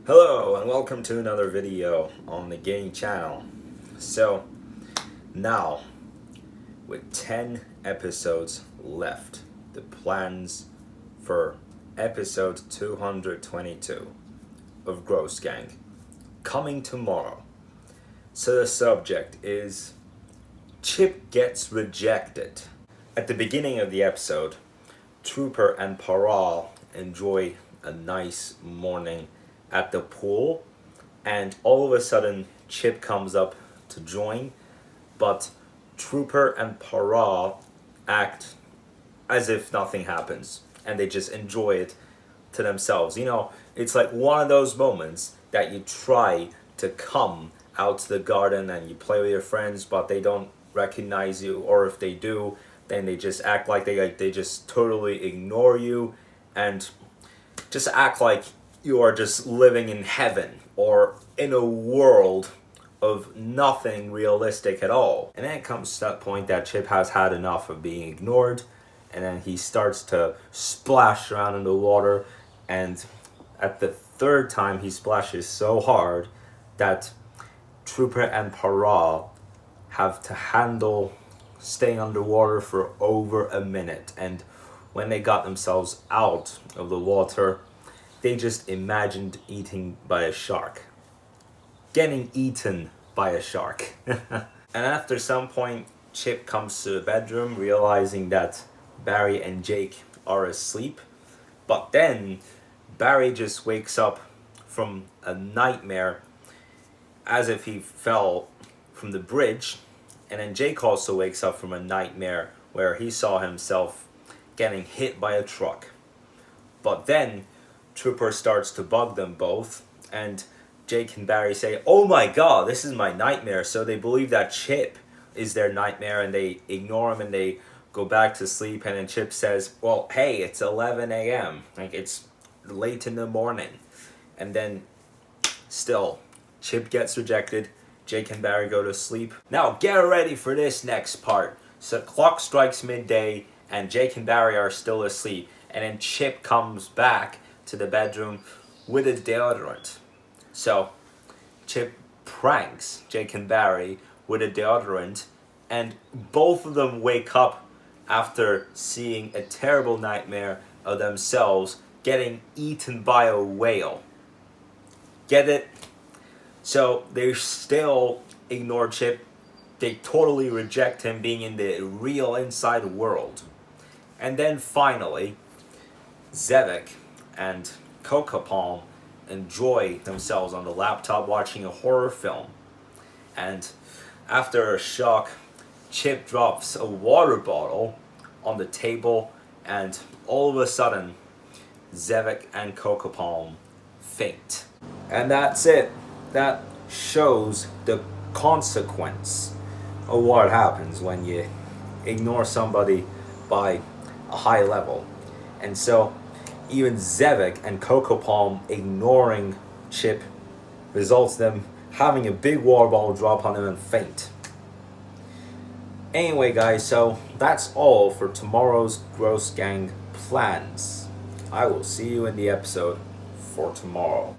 Hello and welcome to another video on the gaming channel. So now, with 10 episodes left, the plans for episode 222 of Gross Gang coming tomorrow. So the subject is Chip gets rejected. At the beginning of the episode, Trooper and Paral enjoy a nice morning at the pool, and all of a sudden Chip comes up to join, but Trooper and Paral act as if nothing happens and they just enjoy it to themselves. It's like one of those moments that you try to come out to the garden and you play with your friends, but they don't recognize you, or if they do, then they just act like they just totally ignore you and just act like you are just living in heaven or in a world of nothing realistic at all. And then it comes to that point that Chip has had enough of being ignored, and then he starts to splash around in the water, and at the third time he splashes so hard that Trooper and Paral have to handle staying underwater for over a minute. And when they got themselves out of the water, they just imagined eating by a shark. Getting eaten by a shark. And after some point, Chip comes to the bedroom realizing that Barry and Jake are asleep. But then Barry just wakes up from a nightmare as if he fell from the bridge. And then Jake also wakes up from a nightmare where he saw himself getting hit by a truck. But then Trooper starts to bug them both, and Jake and Barry say, "Oh my god, this is my nightmare." So they believe that Chip is their nightmare, and they ignore him and they go back to sleep. And then Chip says, "Well, hey, it's 11 a.m. Like, it's late in the morning." And then still, Chip gets rejected. Jake and Barry go to sleep. Now get ready for this next part. So the clock strikes midday and Jake and Barry are still asleep. And then Chip comes back to the bedroom with a deodorant. So Chip pranks Jake and Barry with a deodorant, and both of them wake up after seeing a terrible nightmare of themselves getting eaten by a whale. Get it? So they still ignore Chip. They totally reject him being in the real inside world. And then finally, Zevek and Coco Palm enjoy themselves on the laptop watching a horror film. And after a shock, Chip drops a water bottle on the table, and all of a sudden, Zevek and Coco Palm faint. And that's it. That shows the consequence of what happens when you ignore somebody by a high level. And so even Zevek and Coco Palm ignoring Chip results them having a big water bottle drop on them and faint. Anyway guys, so that's all for tomorrow's Gross Gang plans. I will see you in the episode for tomorrow.